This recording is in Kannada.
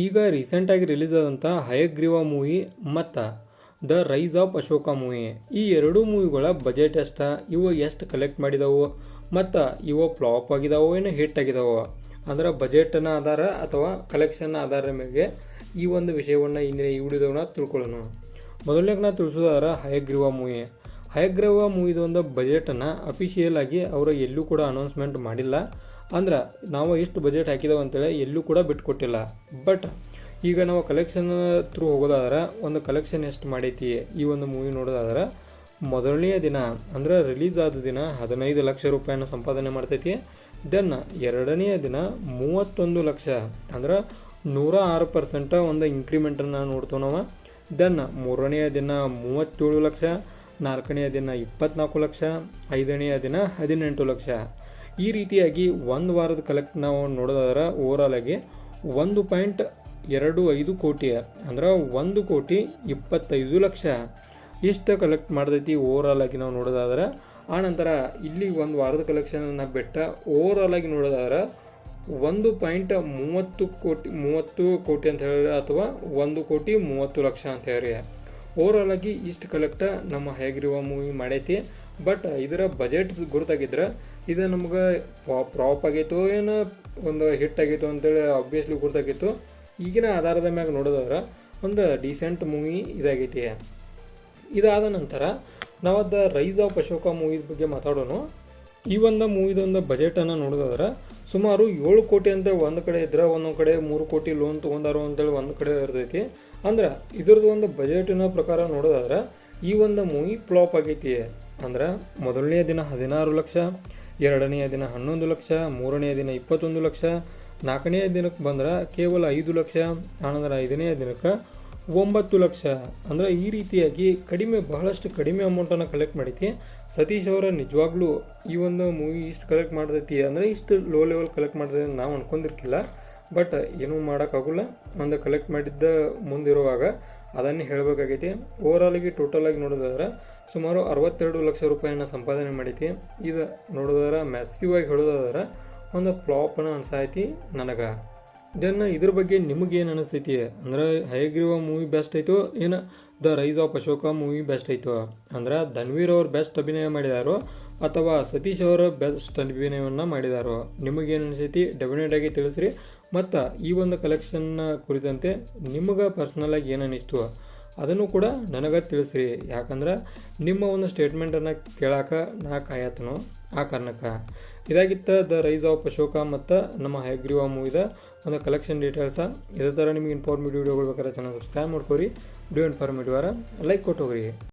ಈಗ ರೀಸೆಂಟಾಗಿ ರಿಲೀಸ್ ಆದಂಥ ಹಯಗ್ರೀವ ಮೂವಿ ಮತ್ತು the rise of Ashoka movie, ಈ ಎರಡೂ ಮೂವಿಗಳ ಬಜೆಟ್ ಎಷ್ಟು, ಇವು ಎಷ್ಟು ಕಲೆಕ್ಟ್ ಮಾಡಿದವು ಮತ್ತು ಇವು ಫ್ಲಾಪ್ ಆಗಿದಾವೋ ಏನು ಹಿಟ್ ಆಗಿದಾವೋ, ಅಂದ್ರೆ ಬಜೆಟನ ಆಧಾರ ಅಥವಾ ಕಲೆಕ್ಷನ್ ಆಧಾರದ ಮೇಲೆ ಈ ಒಂದು ವಿಷಯವನ್ನು ಇಂದಿನ ಈ ವಿಡಿಯೋದನ್ನ ತಿಳ್ಕೊಳ್ಳೋಣ. ಮೊದಲನೇಗೆ ನಾನು ತಿಳಿಸೋದಾದ್ರೆ ಹಯಗ್ರೀವ ಮೂವಿದು ಒಂದು ಬಜೆಟನ್ನು ಅಫಿಷಿಯಲ್ ಆಗಿ ಅವರು ಎಲ್ಲೂ ಕೂಡ ಅನೌನ್ಸ್ಮೆಂಟ್ ಮಾಡಿಲ್ಲ. ಅಂದ್ರೆ ನಾವು ಇಷ್ಟು ಬಜೆಟ್ ಹಾಕಿದಾವೆ ಅಂತೇಳಿ ಎಲ್ಲೂ ಕೂಡ ಬಿಟ್ಕೊಟ್ಟಿಲ್ಲ. ಬಟ್ ಈಗ ನಾವು ಕಲೆಕ್ಷನ್ ಥ್ರೂ ಹೋಗೋದಾದ್ರೆ ಒಂದು ಕಲೆಕ್ಷನ್ ಎಷ್ಟು ಮಾಡೈತಿ ಈ ಒಂದು ಮೂವಿ ನೋಡೋದಾದ್ರೆ, ಮೊದಲನೆಯ ದಿನ ಅಂದರೆ ರಿಲೀಸ್ ಆದ ದಿನ 15 ಲಕ್ಷ ರೂಪಾಯಿನ ಸಂಪಾದನೆ ಮಾಡ್ತೈತಿ. ದೆನ್ ಎರಡನೆಯ ದಿನ 31 ಲಕ್ಷ ಅಂದ್ರೆ 106% ಒಂದು ಇಂಕ್ರಿಮೆಂಟನ್ನು ನೋಡ್ತೇವೆ ನಾವು. ದೆನ್ ಮೂರನೆಯ ದಿನ 37 ಲಕ್ಷ, ನಾಲ್ಕನೆಯ ದಿನ 24 ಲಕ್ಷ, ಐದನೆಯ ದಿನ 18 ಲಕ್ಷ. ಈ ರೀತಿಯಾಗಿ ಒಂದು ವಾರದ ಕಲೆಕ್ಟ್ ನಾವು ನೋಡೋದಾದ್ರೆ ಓವರಾಲ್ ಆಗಿ 1.25 ಕೋಟಿ ಅಂದ್ರೆ 1,25,00,000 ಇಷ್ಟು ಕಲೆಕ್ಟ್ ಮಾಡ್ತೈತಿ ಓವರಾಲ್ ಆಗಿ ನಾವು ನೋಡೋದಾದ್ರೆ. ಆನಂತರ ಇಲ್ಲಿ ಒಂದು ವಾರದ ಕಲೆಕ್ಷನನ್ನು ಬಿಟ್ಟ ಓವರಾಲ್ ಆಗಿ ನೋಡೋದಾದ್ರೆ 1.30 ಕೋಟಿ ಅಂತ ಹೇಳಿ ಅಥವಾ 1,30,00,000 ಅಂತ ಹೇಳಿ ಓವರಾಲ್ ಆಗಿ ಇಷ್ಟು ಕಲೆಕ್ಟ ನಮ್ಮ ಹಯಗ್ರೀವ ಮೂವಿ ಮಾಡೈತಿ. ಬಟ್ ಇದರ ಬಜೆಟ್ ಗುರುತಾಗಿದ್ರೆ ಇದು ನಮ್ಗೆ ಫ್ಲಾಪ್ ಆಗೈತೋ ಏನೋ ಒಂದು ಹಿಟ್ ಆಗೈತೋ ಅಂತೇಳಿ ಆಬ್ವಿಯಸ್ಲಿ ಗುರುತಾಗಿತ್ತು. ಈಗಿನ ಆಧಾರದ ಮ್ಯಾಗ ನೋಡೋದಾದ್ರೆ ಒಂದು ಡೀಸೆಂಟ್ ಮೂವಿ ಇದಾಗೈತಿ. ಇದಾದ ನಂತರ ನಾವು the rise of Ashoka movie ಬಗ್ಗೆ ಮಾತಾಡೋಣ. ಈ ಒಂದು ಮೂವಿದೊಂದು ಬಜೆಟನ್ನು ನೋಡೋದಾದ್ರೆ ಸುಮಾರು 7 ಕೋಟಿ ಅಂತೇಳಿ ಒಂದು ಕಡೆ ಇದ್ರೆ, ಒಂದೊಂದು ಕಡೆ 3 ಕೋಟಿ ಲೋನ್ ತೊಗೊಂಡಾರು ಅಂತೇಳಿ ಒಂದು ಕಡೆ ಇರ್ತೈತಿ. ಅಂದ್ರೆ ಇದ್ರದ್ದು ಒಂದು ಬಜೆಟಿನ ಪ್ರಕಾರ ನೋಡೋದಾದ್ರೆ ಈ ಒಂದು ಮೂವಿ ಫ್ಲಾಪ್ ಆಗೈತಿ. ಅಂದ್ರೆ ಮೊದಲನೆಯ ದಿನ 16 ಲಕ್ಷ, ಎರಡನೆಯ ದಿನ 11 ಲಕ್ಷ, ಮೂರನೆಯ ದಿನ 21 ಲಕ್ಷ, ನಾಲ್ಕನೆಯ ದಿನಕ್ಕೆ ಬಂದ್ರೆ ಕೇವಲ 5 ಲಕ್ಷ, ಆನಂತರ ಐದನೆಯ ದಿನಕ್ಕೆ 9 ಲಕ್ಷ. ಅಂದರೆ ಈ ರೀತಿಯಾಗಿ ಬಹಳಷ್ಟು ಕಡಿಮೆ ಅಮೌಂಟನ್ನು ಕಲೆಕ್ಟ್ ಮಾಡೈತಿ. ಸತೀಶ್ ಅವರ ನಿಜವಾಗ್ಲೂ ಈ ಒಂದು ಮೂವಿ ಇಷ್ಟು ಕಲೆಕ್ಟ್ ಮಾಡ್ತೈತಿ ಅಂದರೆ ಇಷ್ಟು ಲೋ ಲೆವೆಲ್ ಕಲೆಕ್ಟ್ ಮಾಡ್ತೈತಿ ನಾವು ಅನ್ಕೊಂಡಿರ್ಕಿಲ್ಲ. ಬಟ್ ಏನೂ ಮಾಡೋಕ್ಕಾಗಲ್ಲ, ಒಂದು ಕಲೆಕ್ಟ್ ಮಾಡಿದ್ದ ಮುಂದಿರುವಾಗ ಅದನ್ನೇ ಹೇಳಬೇಕಾಗೈತಿ. ಓವರಾಲಾಗಿ ಟೋಟಲಾಗಿ ನೋಡೋದಾದ್ರೆ ಸುಮಾರು 62 ಲಕ್ಷ ರೂಪಾಯಿನ ಸಂಪಾದನೆ ಮಾಡೈತಿ. ಇದು ನೋಡೋದಾದ್ರೆ ಮ್ಯಾಸಿವ್ ಆಗಿ ಹೇಳೋದಾದ್ರೆ ಒಂದು ಫ್ಲಾಪನ್ನು ಅನ್ಸೈತಿ ನನಗೆ. ದೆನ್ ಇದ್ರ ಬಗ್ಗೆ ನಿಮಗೇನು ಅನಿಸ್ತೈತಿ ಅಂದ್ರೆ ಹಯಗ್ರೀವ ಮೂವಿ ಬೆಸ್ಟ್ ಐತೋ ಏನು the rise of Ashoka movie best ಐತೋ? ಅಂದ್ರೆ ಧನ್ವೀರ್ ಅವ್ರು ಬೆಸ್ಟ್ ಅಭಿನಯ ಮಾಡಿದಾರೋ ಅಥವಾ ಸತೀಶ್ ಅವರ ಬೆಸ್ಟ್ ಅಭಿನಯವನ್ನು ಮಾಡಿದಾರೋ? ನಿಮಗೇನು ಅನಿಸೈತಿ ಡೆಫಿನೆಟಾಗಿ ತಿಳಿಸ್ರಿ. ಮತ್ತು ಈ ಒಂದು ಕಲೆಕ್ಷನ್ನ ಕುರಿತಂತೆ ನಿಮಗೆ ಪರ್ಸ್ನಲಾಗಿ ಏನು ಅನ್ನಿಸ್ತು ಅದನ್ನು ಕೂಡ ನನಗೆ ತಿಳಿಸ್ರಿ. ಯಾಕಂದ್ರೆ ನಿಮ್ಮ ಒಂದು ಸ್ಟೇಟ್ಮೆಂಟನ್ನು ಕೇಳೋಕೆ ನಾ ಕಾಯತ್ತನೋ ಆ ಕಾರಣಕ್ಕೆ. ಇದಾಗಿತ್ತು ದ ರೈಸ್ ಆಫ್ ಅಶೋಕ ಮತ್ತು ನಮ್ಮ ಹಯಗ್ರೀವ ಮೂವಿದ ಒಂದು ಕಲೆಕ್ಷನ್ ಡೀಟೇಲ್ಸ. ಇದೇ ಥರ ನಿಮಗೆ ಇನ್ಫಾರ್ಮೇಟಿವ್ ವಿಡಿಯೋಗಳು ಬೇಕಾದ್ರೆ ಚಾನಲ್ ಸಬ್ಸ್ಕ್ರೈಬ್ ಮಾಡ್ಕೊರಿ. Video informative like ಕೊಟ್ಟೋಗ್ರಿ.